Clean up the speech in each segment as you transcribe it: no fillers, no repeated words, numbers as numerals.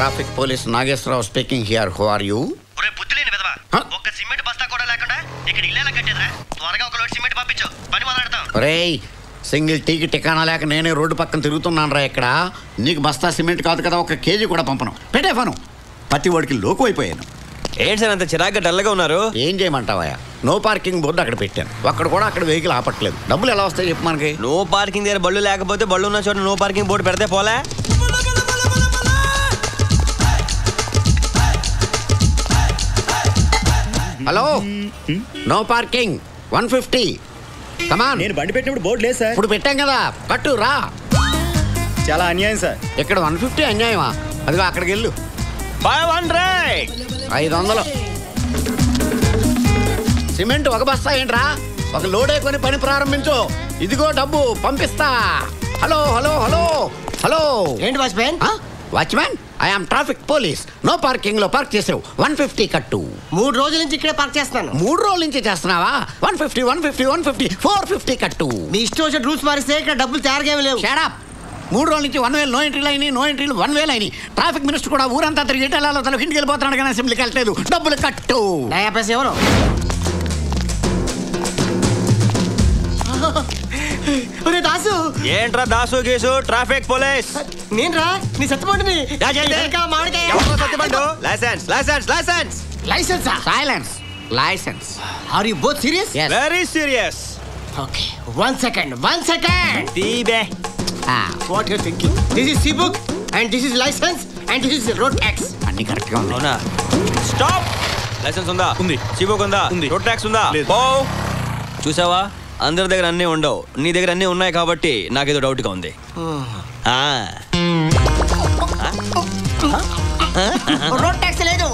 Traffic police Nageswara Rao speaking here. Who are you? ఒరే బుద్ధిలేని విధవా, ఒక్క సిమెంట్ బస్తా కూడా లేకుండా ఇక్కడ ఇల్లేలా కట్టేదిరా? త్వరగా ఒక లోడ్ సిమెంట్ పంపించు, పని మొదలెడతాం. ఒరేయ్, సింగిల్ టీకి టికానా లేక నేనే రోడ్డు పక్కన తిరుగుతున్నాను రా. ఇక్కడ నీకు బస్తా సిమెంట్ కాదు కదా, ఒక కేజీ కూడా పంపను. పెట్టేఫాను. పత్తి ఓడికి లోకు అయిపోయాను. ఏంటి సార్ అంత చిరాగ్గా డల్గా ఉన్నారు? ఏం చేయమంటావా? నో పార్కింగ్ బోర్డు అక్కడ పెట్టాను. అక్కడ కూడా అక్కడ వెహికల్ ఆపట్లేదు. డబ్బులు ఎలా వస్తాయి చెప్పు మనకి? నో పార్కింగ్ దగ్గర బళ్ళు లేకపోతే బళ్ళు ఉన్న చోట నో పార్కింగ్ బోర్డు పెడితే పోలే. Hello, no parking 150. కమాన్. నేను బండి పెట్టినప్పుడు బోర్డు లేదు సార్. ఇప్పుడు పెట్టాం కదా, కట్టు రా. చాలా అన్యాయం సార్. ఇక్కడ 150 అన్యాయమా? అదిగో అక్కడికి వెళ్ళు. 500. 500 సిమెంట్ ఒక బస్తా ఏంట్రా? ఒక లోడే కొని పని ప్రారంభించు. ఇదిగో డబ్బు పంపిస్తా. Hello hello hello hello. ఏంటి watchman? Watchman, I'm traffic police. No parking లో పార్క్ చేసావు. 150 కట్టు. 3 రోజుల నుంచి ఇక్కడే పార్క్ చేస్తున్నాను. 3 రోజుల నుంచి చేస్తున్నావా? 150 150 150 450 కట్టు. మీ ఇష్టం వచ్చిన రూల్స్ మారిస్తే ఇక్కడ డబ్బులు తయారుగా లేవు. షడప్. 3 రోజుల నుంచి 1000 నో ఎంట్రీలు అయినాయి, నో ఎంట్రీలు 1000 అయినాయి. ట్రాఫిక్ మినిస్టర్ కూడా ఊరంతా తిరిగి ఇటాలలో తనకు ఇంటికి వెళ్ళిపోతున్నాడు కానీ అసెంబ్లీకి వెళ్ళలేదు. డబ్బులు కట్టు. ఎవరు? దాసు. ఏంట్రా దాసు గీసు? ట్రాఫిక్ పోలీస్ నేను రా. నీ సత్తుబండిని. లైసెన్స్ లైసెన్స్ లైసెన్స్ లైసెన్సా? Silence. Licence. Are you both serious? Very serious. Okay, 1 second. తీబే. What you thinking? This is C book and this is licence and this is road tax. అన్ని correct గా అవునా? Stop. Licence ఉందా? ఉంది. సిబుక్ ఉందా? ఉంది. Road tax ఉందా? లేదు. చూసావా, అందరి దగ్గర అన్నీ ఉండవు, నీ దగ్గర అన్నీ ఉన్నాయి కాబట్టి నాకేదో డౌట్గా ఉంది. రోడ్ ట్యాక్స్ లేదు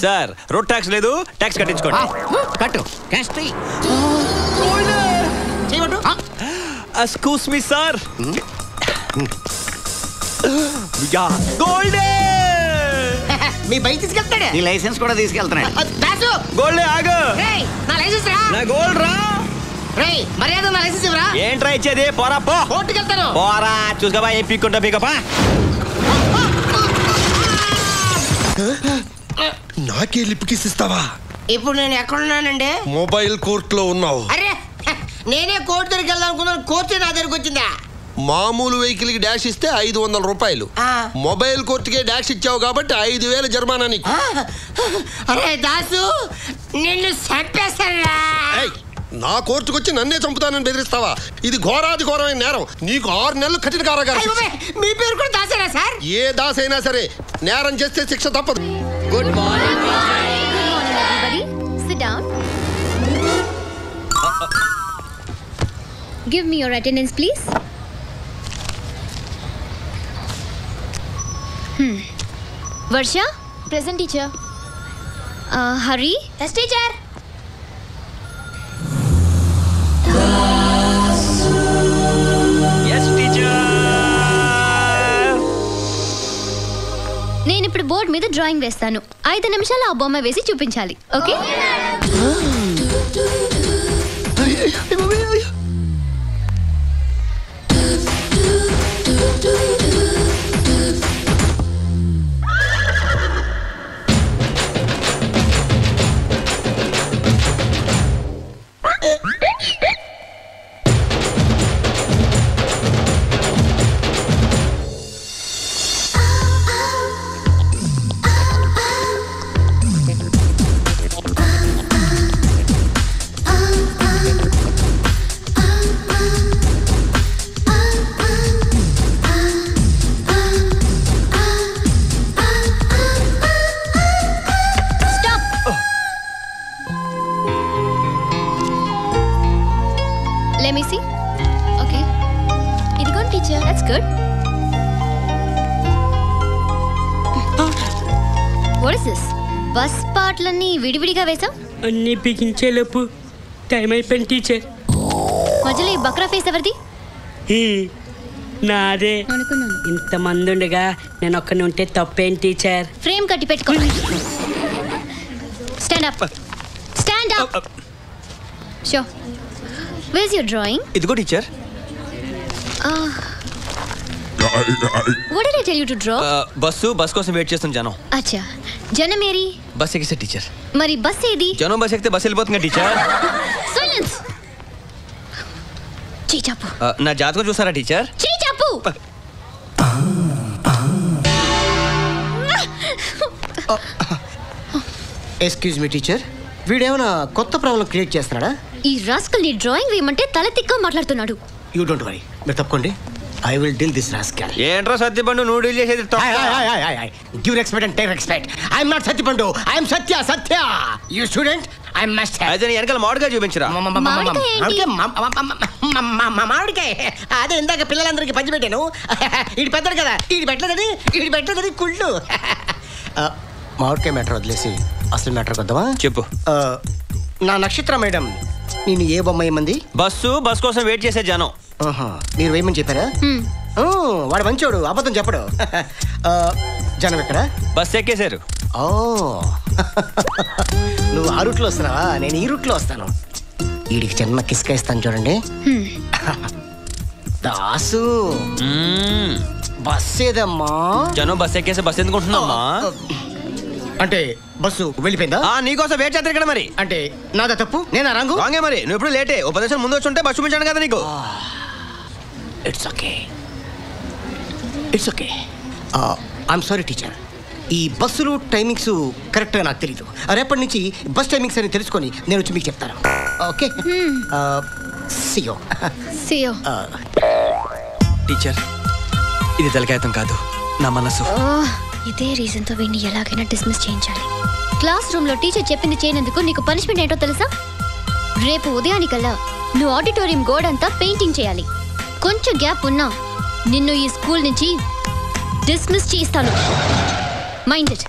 సార్. రోడ్ ట్యాక్స్ లేదు, ట్యాక్స్ కట్టించుకోండి. కట్టు. క్యాష్ తీ. Excuse me sir. గోల్డే. మీ బైక్ తీసుకెళ్తాడే. నీ లైసెన్స్ కూడా తీసుకెళ్తున్నాడు. దాసు. గోల్డే ఆగు. రేయ్, నా లైసెన్స్ రా. నా గోల్డ్ రా. రేయ్, మర్యాద నా లైసెన్స్ ఇవ్వరా. ఏంట్రా ఇచ్చేది? పోరా పో. కోర్టుకి వెళ్తాను. పోరా. చూసుకోబా, ఏం పీక్కుంటా పీకపా. నాకే లిప్ కిస్ ఇస్తావా? ఇప్పుడు నేను ఎక్కడున్నానండి? మొబైల్ కోర్ట్ లో ఉన్నావు. అరే, నేనే కోర్టు దగ్గరికి వెళ్దాం అనుకున్నాను. కోర్టు నా దగ్గరికి వచ్చిందా? మామూలు వెహికల్ కి డాష్ ఇస్తే 500 రూపాయలు. మొబైల్ కోర్టుకే డాష్ ఇచ్చావు కాబట్టి 5000 జరిమానా నీకు. అరే దాసు, నిన్ను చంపేస్తారా? నా కోర్టుకు వచ్చి నన్నే చంపుతానని బెదిరిస్తావా? ఇది ఘోరాది ఘోరమైన నేరం. నీకు 6 నెలలు కఠిన కారాగారం. మీ పేరు కూడా దాసేనా సార్? ఏ దాస్ అయినా సరే నేరం చేస్తే శిక్ష తప్పదు. Good morning. Sit down. Give me your attendance, please. Varsha? Present, teacher. Hari? Yes, teacher. Yes, teacher. నేను ఇప్పుడు బోర్డు మీద డ్రాయింగ్ వేస్తాను. 5 నిమిషాలు ఆ బొమ్మ వేసి చూపించాలి. Okay? Let me see. Okay. Idigon teacher. That's good. What is this? Bus పాటలన్నీ విడివిడిగా వేసాం. అన్నీ బిగించేలోపు టైం అయిపోయింది టీచర్. మధ్యలో ఈ బక్రా ఫేస్ ఎవరిది? నాదే. అనుకున్నాను. ఇంతమంది ఉండగా నేను ఒక్కని ఉంటే తప్పేం టీచర్? ఫ్రేమ్ కట్టి పెట్టుకో. Stand up. Stand up. Show. Where's your drawing? ఇదిగో teacher. What did I tell you to draw? Bus కోసం వెయిట్ చేస్తాం జనం. అచ్చా, జనం ఏరి? బస్ ఎక్కిస్తే టీచర్. మరి బస్ ఏది? జనం బస్ ఎక్కితే బస్ వెళ్ళిపోతుంది టీచర్. సైలెన్స్. చీచాపు. నా జాతకం చూసారా టీచర్? చీచాపు. ఎక్స్క్యూజ్ మీ టీచర్, వీడేమైనా కొత్త ప్రాబ్లం క్రియేట్ చేస్తున్నాడా? ఈ రాస్కల్ ని డ్రాయింగ్ వేయమంటే తల తిక్క మాట్లాడుతున్నాడు. యూ డోంట్ వరీ, మీరు తప్పకోండి. I will deal this rascal. ఏంట్రా సత్యపండు నువ్వు డీల్ చేసేది? Give respect and take respect. I'm not Satyapandu, I'm Satya. You student, I must have. అయితే నీ వెనకాల మామిడిగా చూపించరా. మామిడికాయ అదే ఇందాక పిల్లలందరికీ పంచి పెట్టాను. ఇది పెద్దడు కదా, ఇది పెట్టలేదని కుళ్ళు. మామిడికాయ మ్యాటర్ వదిలేసి అసలు మ్యాటర్ వద్దామా? చెప్పు. నా నక్షత్ర మేడం నేను ఏ బొమ్మ ఏమంది? బస్ కోసం వెయిట్ చేసే జనం. మీరు వేయమని చెప్పారా? వాడు మంచోడు, అబద్ధం చెప్పడు. జనం ఎక్కడ? బస్ ఎక్కేశారు. ఓ నువ్వు ఆ రూట్లో వస్తున్నావా? నేను ఈ రూట్లో వస్తాను. వీడికి చిన్న కిస్క ఇస్తాను చూడండి. దాసు బస్ ఏదమ్మా? జనం బస్ ఎక్కేసి బస్ ఎందుకు ఉంటున్నామ్మా? అంటే బస్సు వెళ్ళిపోయిందా? నీకోసం వెయిట్ చేస్తారు ఇక్కడ. మరి అంటే నాదా తప్పు? నేనా రంగు? రాంగే మరి. నువ్వు ఎప్పుడు లేటే. ఓ 10 నిమిషాలు ముందు వచ్చి ఉంటే బస్సు చూపించాను కదా నీకు. It's okay. I'm sorry teacher. ఈ బస్సులు టైమింగ్స్ కరెక్ట్గా నాకు తెలీదు. రేపటి నుంచి బస్ టైమింగ్స్ అని తెలుసుకొని నేను వచ్చి మీకు చెప్తాను. ఓకే, సియో. టీచర్, ఇది తలకాయతం కాదు, నా మనసు. ఇదే రీజన్ తో వీడిని ఎలాగైనా డిస్మిస్ చేయించాలి. క్లాస్ రూమ్ లో టీచర్ చెప్పింది చేయనందుకు నీకు పనిష్మెంట్ ఏంటో తెలుసా? రేపు ఉదయానికల్లా నువ్వు ఆడిటోరియం గోడంతా పెయింటింగ్ చేయాలి. కొంచెం గ్యాప్ ఉన్నా నిన్ను ఈ స్కూల్ నుంచి డిస్మిస్ చేస్తాను. Mind it.